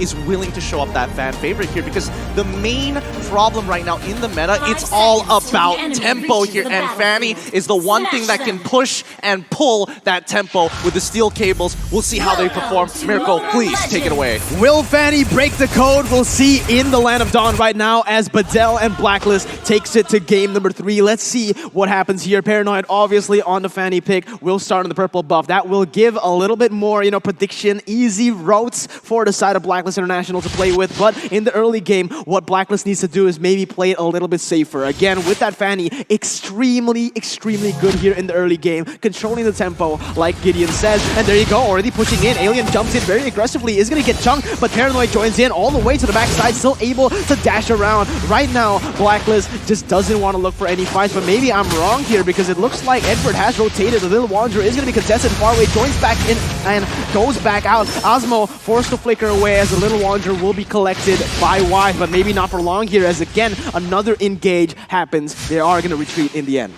is willing to show up that fan favorite here, because the main problem right now in the meta, it's all about tempo here, and Fanny is the one thing that can push and pull that tempo with the steel cables. We'll see how they perform. Miracle, please take it away. Will Fanny break the code? We'll see in the Land of Dawn right now as Bedel and Blacklist takes it to game number 3. Let's see what happens here. Paranoid obviously on the Fanny pick. Will start on the purple buff. That will give a little bit more, prediction, easy routes for the side of Blacklist International to play with. But in the early game, what Blacklist needs to do is maybe play it a little bit safer. Again, with that Fanny, extremely good here in the early game, controlling the tempo like Gideon says. And there you go, already pushing in. Alien jumps in very aggressively, is going to get chunked, but Paranoid joins in all the way to the backside, still able to dash around. Right now, Blacklist just doesn't want to look for any fights, but maybe I'm wrong here because it looks like Edward has rotated. The Little Wanderer is going to be contested far away, joins back in and goes back out. Osmo forced to flicker away as the Little Wanderer will be collected by Wise, but maybe not for long here as again, another engage happens. They are going to retreat in the end.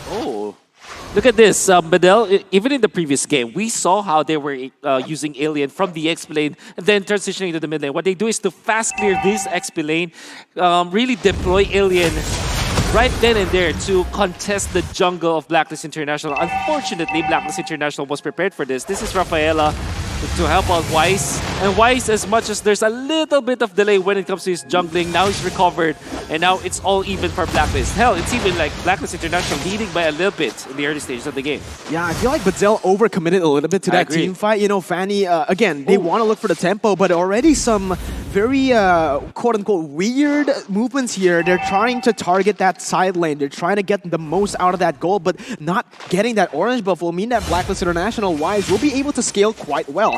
Oh. Look at this, Bedel, even in the previous game, we saw how they were using Alien from the XP lane and then transitioning to the mid lane. What they do is to fast clear this XP lane, really deploy Alien right then and there to contest the jungle of Blacklist International. Unfortunately, Blacklist International was prepared for this. This is Rafaela to help out Wise. And Wise, as much as there's a little bit of delay when it comes to his jungling, now he's recovered, and now it's all even for Blacklist. Hell, it's even like Blacklist International leading by a little bit in the early stages of the game. Yeah, I feel like Bedel overcommitted a little bit to that team fight. Fanny, again, they want to look for the tempo, but already some very quote-unquote weird movements here. They're trying to target that side lane. They're trying to get the most out of that goal, but not getting that orange buff will mean that Blacklist International Wise will be able to scale quite well.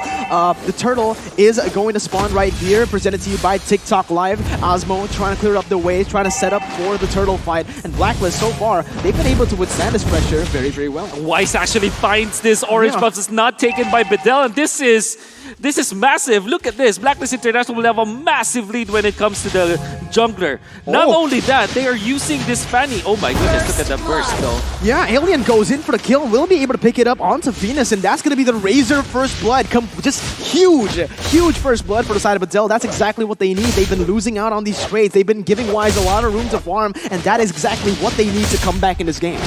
The turtle is going to spawn right here, presented to you by TikTok Live. Osmo trying to clear up the way, trying to set up for the turtle fight. And Blacklist, so far, they've been able to withstand this pressure very well. Wise actually finds this orange buff. It's not taken by Bedel, and this is massive. Look at this. Blacklist International will have a massive lead when it comes to the jungler. Not only that, they are using this Fanny. Oh my goodness, look at the burst though. Yeah, Alien goes in for the kill. Will be able to pick it up onto Venus, and that's going to be the Razor First Blood. Just huge First Blood for the side of Bedel. That's exactly what they need. They've been losing out on these trades. They've been giving Wise a lot of room to farm, and that is exactly what they need to come back in this game.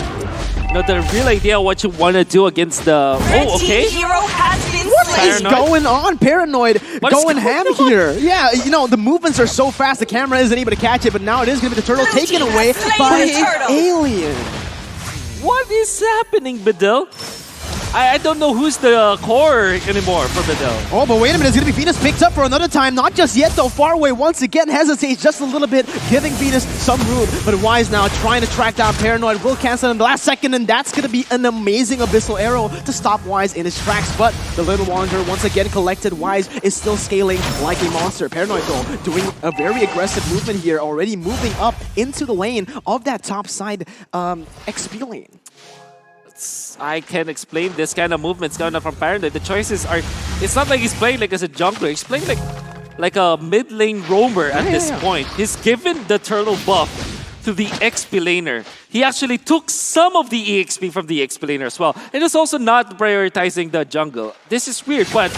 No, the real idea of what you want to do against the... Oh, okay. Hero has been what is going on? Paranoid going ham here. Yeah, the movements are so fast, the camera isn't able to catch it, but now it is going to be the turtle taken away by Alien. What is happening, Bedel? I don't know who's the core anymore for Bedel. Oh, but wait a minute. It's going to be Venus picked up for another time. Not just yet, though. Far away once again. Hesitates just a little bit, giving Venus some room. But Wise now trying to track down Paranoid. Will cancel in the last second, and that's going to be an amazing Abyssal Arrow to stop Wise in his tracks. But the Little Wanderer once again collected. Wise is still scaling like a monster. Paranoid, though, doing a very aggressive movement here. Already moving up into the lane of that top side XP lane. I can't explain this kind of movements coming from Paranoid. The choices are... It's not like he's playing like as a jungler. He's playing like a mid lane roamer at this point. He's given the turtle buff to the XP laner. He actually took some of the EXP from the XP laner as well. And it's also not prioritizing the jungle. This is weird, but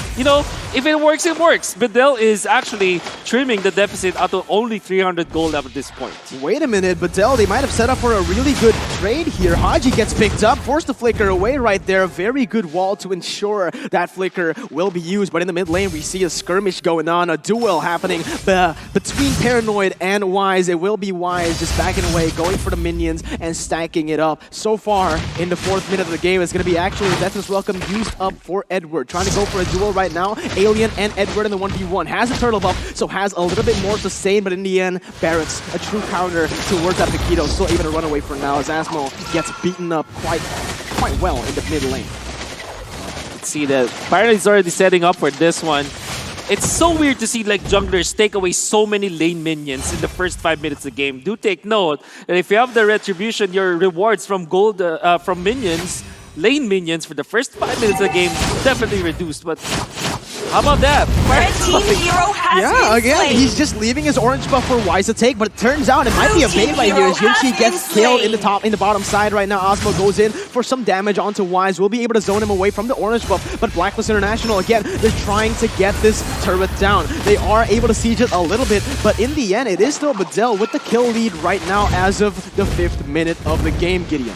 if it works, it works. Bedel is actually trimming the deficit out to only 300 gold at this point. Wait a minute, Bedel, they might have set up for a really good trade here. Haji gets picked up, forced to flicker away right there. A very good wall to ensure that flicker will be used. But in the mid lane, we see a skirmish going on, a duel happening between Paranoid and Wise. It will be Wise just backing away, going for the minions, and stacking it up. So far, in the 4th minute of the game, it's going to be actually Deathless Welcome used up for Edward. Trying to go for a duel right now. Alien and Edward in the 1v1. Has a turtle buff, so has a little bit more to sustain, but in the end, Barrett's a true counter towards that Paquito. Still able to run away for now as Asmo gets beaten up quite well in the mid lane. Let's see that Paranoid's already setting up for this one. It's so weird to see junglers take away so many lane minions in the first 5 minutes of the game. Do take note that if you have the retribution, your rewards from gold from minions, lane minions for the first 5 minutes of the game definitely reduced. But How about that? Red team hero has Yeah, been again, slain. he's just leaving his orange buff for Wise to take, but it turns out it might be a bait right here. As Yoshi gets killed in the bottom side right now. Osmo goes in for some damage onto Wise. We'll be able to zone him away from the orange buff, but Blacklist International, again, they're trying to get this turret down. They are able to siege it a little bit, but in the end, it is still Bedel with the kill lead right now as of the 5th minute of the game, Gideon.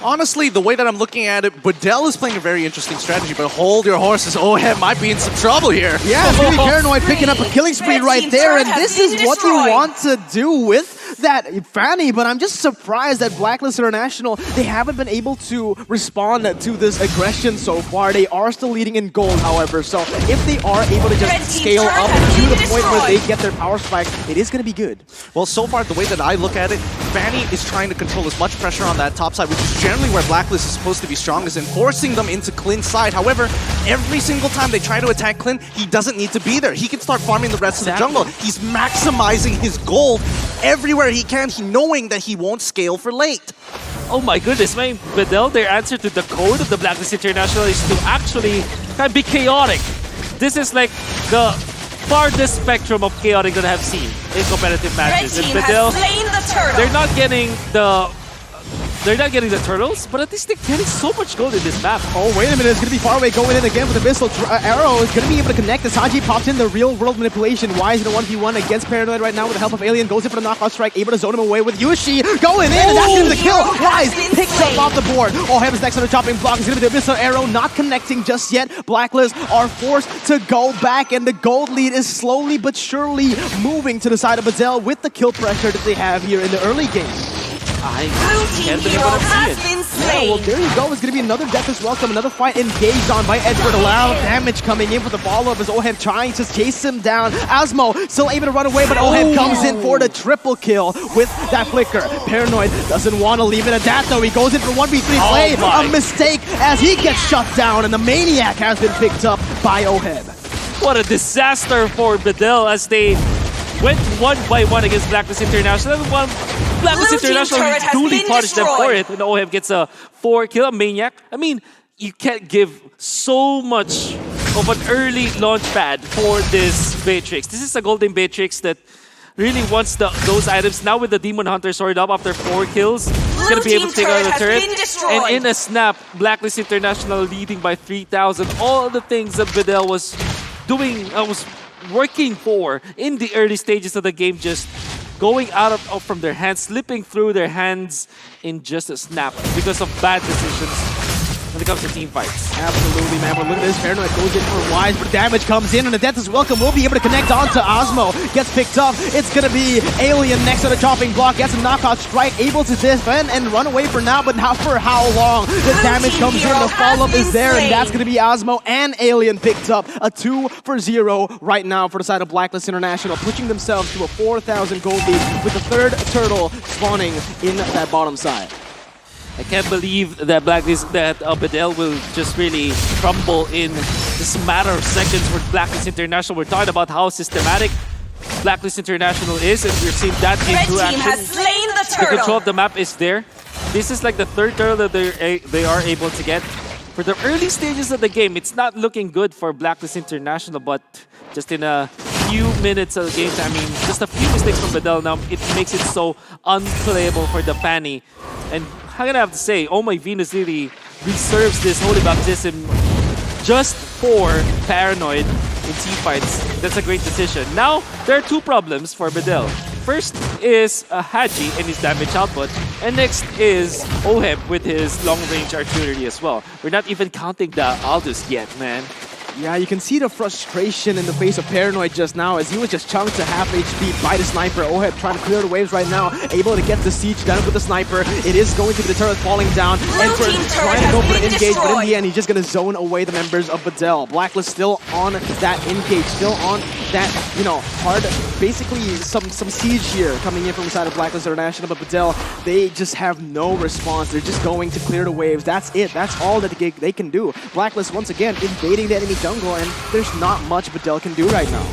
Honestly, the way that I'm looking at it, Bedel is playing a very interesting strategy, but hold your horses. OHEB might be in some trouble here. Yeah, it's really Paranoid picking up a killing spree right there, and this is what you want to do with that Fanny, but I'm just surprised that Blacklist International, they haven't been able to respond to this aggression so far. They are still leading in gold, however, so if they are able to just scale up to the point where they get their power spike, it is going to be good. Well, so far, the way that I look at it, Fanny is trying to control as much pressure on that top side, which is generally where Blacklist is supposed to be strongest, and forcing them into Clint's side. However, every single time they try to attack Clint, he doesn't need to be there. He can start farming the rest of the jungle. He's maximizing his gold everywhere he can, knowing that he won't scale for late. Oh my goodness, man. Bedel, their answer to the code of the Blacklist International is to actually kind of be chaotic. This is like the farthest spectrum of chaotic that I have seen in competitive matches. Red team And Bedel, has slain the turtle. they're not getting the turtles, but at least they're getting so much gold in this map. Oh, wait a minute, it's going to be far away going in again with the missile. Arrow is going to be able to connect as Haji pops in the real world manipulation. Wise in a 1v1 against Paranoid right now with the help of Alien. Goes in for the knockout strike, able to zone him away with Yushi going in, and that's going to be the kill. Wise picks up off the board. OHEB is next on the chopping block. It's going to be the missile arrow, not connecting just yet. Blacklist are forced to go back, and the gold lead is slowly but surely moving to the side of Bedel with the kill pressure that they have here in the early game. I Blue can't team believe hero what I'm has seeing. been Yeah, slain. well, there you go. It's going to be another death as well. Another fight engaged on by Edward. A lot of damage coming in for the follow-up as OHEB trying to chase him down. Asmo still able to run away, but OHEB comes in for the triple kill with that flicker. Paranoid doesn't want to leave it at that, though. He goes in for 1v3 play. my. A mistake as he gets shut down, and the Maniac has been picked up by OHEB. What a disaster for Bedel as they went 1-by-1 against Blacklist International. And Blacklist Blue team International turret has duly been punished them for destroyed. it. And OHEB gets a 4-kill, a Maniac. I mean, you can't give so much of an early launch pad for this Beatrix. This is a golden Beatrix that really wants those items. Now with the Demon Hunter sword up after 4 kills, he's going to be able to take out the turret. And in a snap, Blacklist International leading by 3,000. All the things that Bedel was doing, was working for in the early stages of the game, just going out from their hands, slipping through their hands in just a snap because of bad decisions when it comes to team fights. Absolutely, man. But look at this. Paranoid goes in for Wise, but damage comes in, and the death is welcome. We'll be able to connect onto Osmo. Gets picked up. It's going to be Alien next to the chopping block. Gets a knockout strike. Able to defend and run away for now, but not for how long. The damage comes in. The follow-up is there, and that's going to be Osmo and Alien picked up. A 2-0 right now for the side of Blacklist International, pushing themselves to a 4,000 gold lead with the third turtle spawning in that bottom side. I can't believe that Bedel will just really crumble in this matter of seconds with Blacklist International. We're talking about how systematic Blacklist International is, and we're seeing that in Red true team action. has slain the The turtle. control of the map is there. This is like the third turtle that they are able to get. For the early stages of the game, it's not looking good for Blacklist International, but just in a few minutes of the game time, I mean, just a few mistakes from Bedel now, it makes it so unplayable for the Fanny. And I'm gonna have to say, Oh My Venus really reserves this Holy Baptism just for Paranoid in team fights. That's a great decision. Now, there are 2 problems for Bedel. First is Haji and his damage output, and next is OHEB with his long-range artillery as well. We're not even counting the Aldous yet, man. Yeah, you can see the frustration in the face of Paranoid just now as he was just chunked to half HP by the sniper. OHEB trying to clear the waves right now, able to get the siege done with the sniper. It is going to be the turret falling down. And for trying to go for the engage, but in the end, he's just going to zone away the members of Bedel. Blacklist still on that engage, still on that, you know, hard, basically some siege here coming in from the side of Blacklist International, but Bedel, they just have no response. They're just going to clear the waves. That's it. That's all that they can do. Blacklist, once again, invading the enemy jungle, and there's not much Bedel can do right now.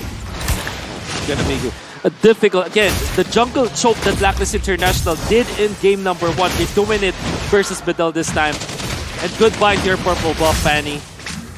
It's gonna be a difficult, again, the jungle choke that Blacklist International did in game number 1. They're doing it versus Bedel this time. And goodbye to your purple buff, Fanny.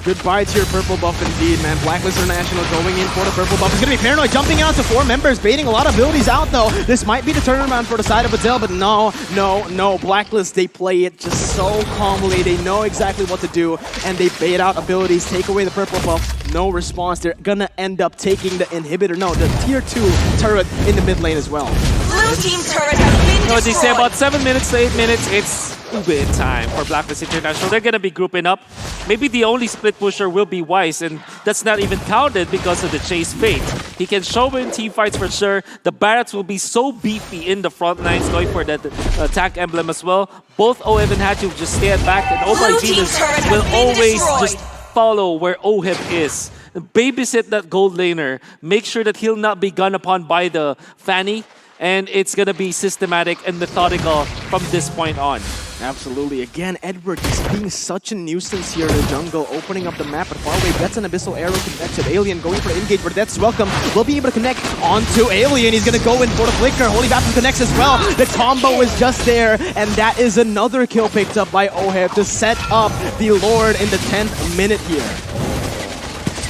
Goodbye to your purple buff indeed, man. Blacklist International going in for the purple buff. It's going to be Paranoid jumping out to 4 members, baiting a lot of abilities out, though. This might be the turnaround for the side of Bedel, but no. Blacklist, they play it just so calmly. They know exactly what to do, and they bait out abilities, take away the purple buff. No response. They're going to end up taking the inhibitor, the tier 2 turret in the mid lane as well. Blue team turret has been So they say destroyed. about 7 minutes to 8 minutes, it's Ube time for Blacklist International. They're going to be grouping up. Maybe the only split pusher will be Wise, and that's not even counted because of the chase fate. He can show in team fights for sure. The Barracks will be so beefy in the front lines, going for that attack emblem as well. Both OHEB and Hatu just stand back, and Oh My Blue team Venus turret has will been always destroyed. just follow where OHEB is. Babysit that gold laner. Make sure that he'll not be gunned upon by the Fanny. And it's going to be systematic and methodical from this point on. Absolutely. Again, Edward just being such a nuisance here in the jungle, opening up the map, but far away gets an Abyssal Arrow connected. Alien going for the engage, but that's welcome. Will be able to connect onto Alien. He's going to go in for the flicker. Holy Baptism connects as well. The combo is just there, and that is another kill picked up by OHEB to set up the Lord in the 10th minute here.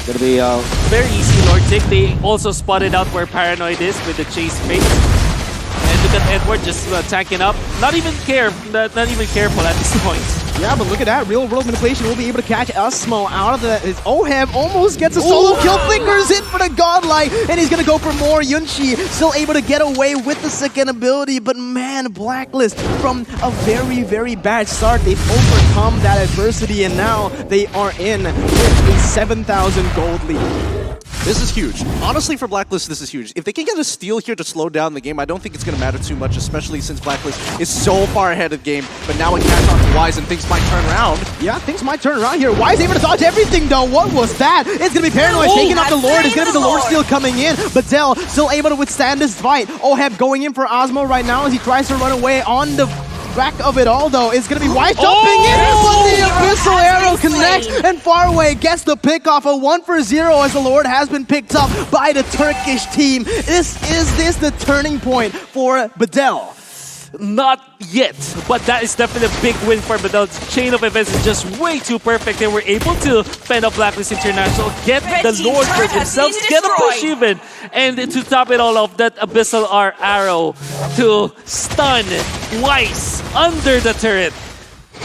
Gonna be a very easy Lord take. They also spotted out where Paranoid is with the chase fate. And look at Edward just tanking up. Not even careful at this point. Yeah, but look at that. Real world manipulation will be able to catch Usmo out of the... OHEB almost gets a solo kill. Flickers in for the godlike, and he's going to go for more. Yunchi still able to get away with the second ability, but man, Blacklist from a very, very bad start. They've overcome that adversity, and now they are in with a 7,000 gold lead. This is huge. Honestly, for Blacklist, this is huge. If they can get a steal here to slow down the game, I don't think it's going to matter too much, especially since Blacklist is so far ahead of the game. But now it catch on to Wise and things might turn around. Yeah, things might turn around here. Wise able to dodge everything, though. What was that? It's going to be Paranoid taking out the Lord. It's going to be the Lord steal coming in. Bedel still able to withstand this fight. OHEB going in for Osmo right now as he tries to run away on the back of it all, though. It's going to be Wise jumping in, but the Abyssal Arrow connects, and Faraway gets the pick off. A 1 for 0 as the Lord has been picked up by the Turkish team. Is this the turning point for Bedel? Not yet, but that is definitely a big win for Bedel. Chain of events is just way too perfect. They were able to fend off Blacklist International, get the Lord for themselves, get a push even, and to top it all off, that Abyssal Arrow to stun Wise under the turret.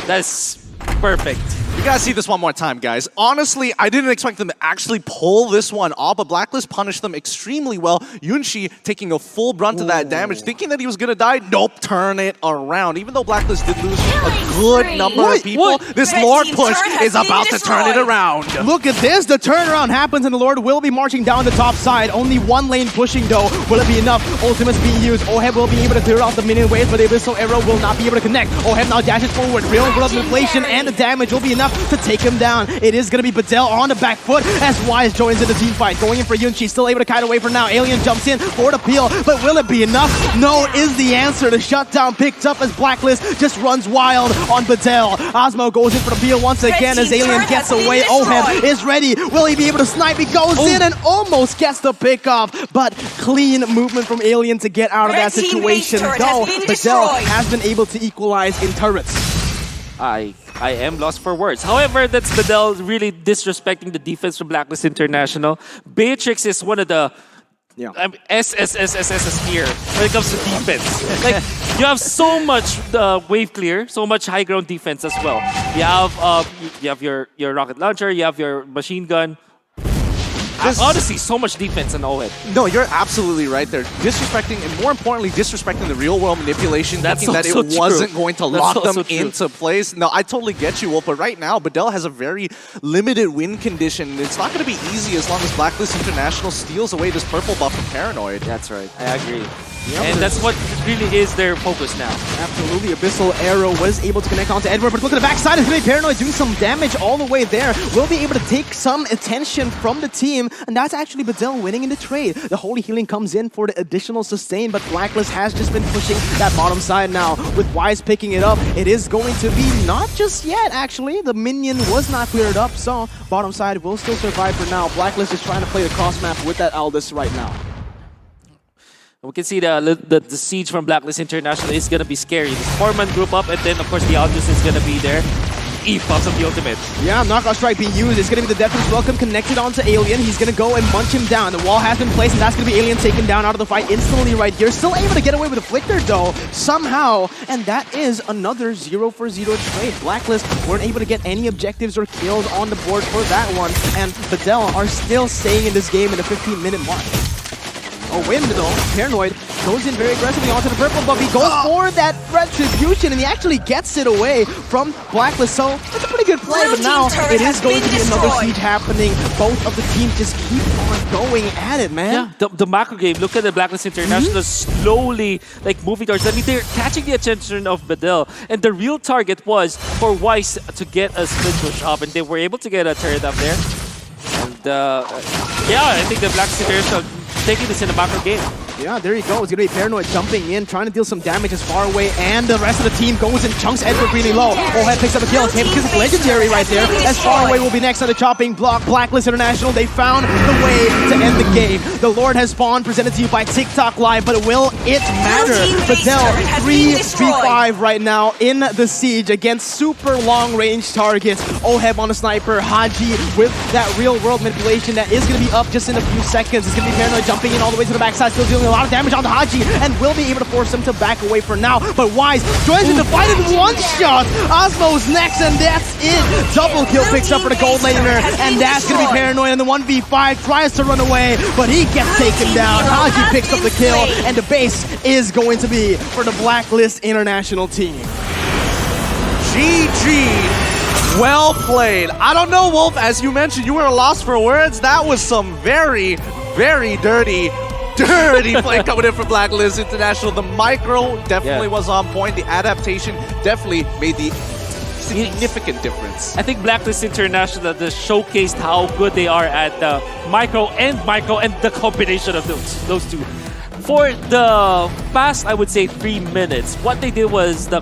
That's perfect. You gotta see this one more time, guys. Honestly, I didn't expect them to actually pull this one off, but Blacklist punished them extremely well. Yunchi taking a full brunt of that damage, thinking that he was gonna die. Nope, turn it around. Even though Blacklist did lose a good number of people, this Lord push is about to turn it around. Look at this. The turnaround happens, and the Lord will be marching down the top side. Only one lane pushing, though. Will it be enough? Ultimate's being used. OHEB will be able to clear off the minion waves, but the Abyssal Arrow will not be able to connect. OHEB now dashes forward. Real world inflation and the damage will be enough to take him down. It is going to be Bedel on the back foot as Wise joins in the team fight. Going in for Yunchi, still able to kite away for now. Alien jumps in for the peel, but will it be enough? No is the answer. The shutdown picked up as Blacklist just runs wild on Bedel. Osmo goes in for the peel once again as Alien gets away. OHEB is ready. Will he be able to snipe? He goes in and almost gets the pick off, but clean movement from Alien to get out of that situation. Though Bedel has been able to equalize in turrets. I am lost for words. However, that's Bedel really disrespecting the defense from Blacklist International. Beatrix is one of the SSSSS here when it comes to defense. Like, you have so much wave clear, so much high ground defense as well. You have your rocket launcher, you have your machine gun. Honestly, so much defense on OHEB. No, you're absolutely right there. Disrespecting, and more importantly, disrespecting the real-world manipulation, thinking that it wasn't going to lock them into place. No, I totally get you, Wolf, but right now, Bedel has a very limited win condition. It's not going to be easy as long as Blacklist International steals away this purple buff from Paranoid. That's right. I agree. Yep. And that's what really is their focus now. Absolutely. Abyssal Arrow was able to connect onto Edward, but look at the backside. It's going to be Paranoid doing some damage all the way there. Will be able to take some attention from the team, and that's actually Bedel winning in the trade. The Holy Healing comes in for the additional sustain, but Blacklist has just been pushing that bottom side now. With Wise picking it up, it is going to be not just yet, actually. The minion was not cleared up, so bottom side will still survive for now. Blacklist is trying to play the cross map with that Aldous right now. We can see the siege from Blacklist International is going to be scary. The 4-man group up, and then, of course, the Aldous is going to be there. Eve pops up the ultimate. Yeah, knockout strike being used. It's going to be the Death's Welcome connected onto Alien. He's going to go and munch him down. The wall has been placed, and that's going to be Alien taken down out of the fight instantly right here. Still able to get away with a Flicker, though, somehow. And that is another 0-for-0 trade. Blacklist weren't able to get any objectives or kills on the board for that one. And Bedel are still staying in this game in the 15-minute mark. Oh, wait a minute, though. Paranoid goes in very aggressively onto the purple buff. He goes for that retribution, and he actually gets it away from Blacklist. So it's a pretty good play, but now it is going to be another siege happening. Both of the teams just keep on going at it, man. Yeah, the macro game, look at the Blacklist International slowly like moving towards. I mean, they're catching the attention of Bedel, and the real target was for Weiss to get a split push up, and they were able to get a turret up there. And yeah, I think the Blacklist International taking this in the macro game. Yeah, there you go. It's going to be Paranoid jumping in, trying to deal some damage as far away, and the rest of the team goes and chunks Edward really low. OHEB picks up a kill. Because it's legendary right there. As far away will be next on the chopping block. Blacklist International, they found the way to end the game. The Lord has spawned, presented to you by TikTok Live, but will it matter? Bedel 3v5 right now in the siege against super long-range targets. OHEB on a sniper, Haji with that real-world manipulation that is going to be up just in a few seconds. It's going to be Paranoid jumping in all the way to the backside, still dealing a lot of damage on the Haji, and will be able to force him to back away for now. But Wise joins in the fight in one shot. Osmo's next, and that's it. Double kill picks up for the gold laner, and that's going to be Paranoid in the 1v5. Tries to run away, but he gets taken down. Haji picks up the kill, and the base is going to be for the Blacklist International team. GG. Well played. I don't know, Wolf, as you mentioned, you were a loss for words. That was some very, very dirty play coming in from Blacklist International. The micro definitely was on point. The adaptation definitely made the significant difference. I think Blacklist International just showcased how good they are at the micro and the combination of those two. For the past, I would say, 3 minutes, what they did was the